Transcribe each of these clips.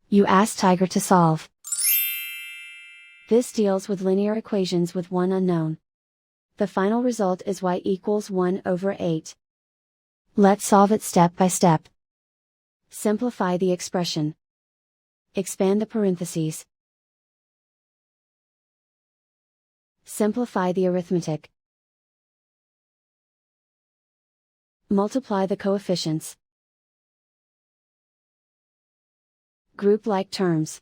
You ask Tiger to solve. This deals with linear equations with one unknown. The final result is y equals 1 over 8. Let's solve it step by step. Simplify the expression. Expand the parentheses. Simplify the arithmetic. Multiply the coefficients. Group like terms.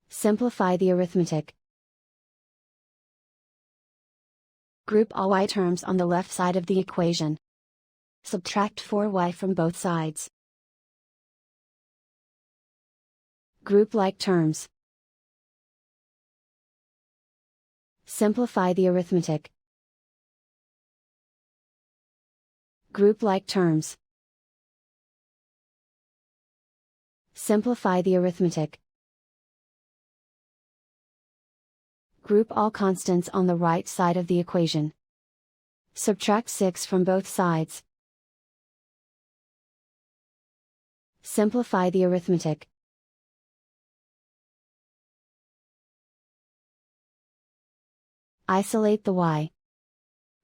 Simplify the arithmetic. Group all y terms on the left side of the equation. Subtract 4y from both sides. Group like terms. Simplify the arithmetic. Group like terms. Simplify the arithmetic. Group all constants on the right side of the equation. Subtract 6 from both sides. Simplify the arithmetic. Isolate the y.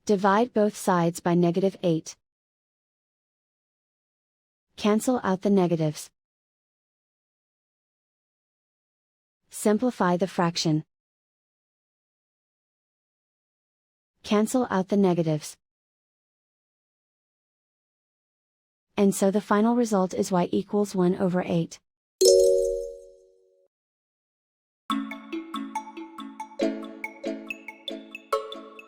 Divide both sides by -8. Cancel out the negatives. Simplify the fraction. Cancel out the negatives. And so the final result is y equals 1 over 8.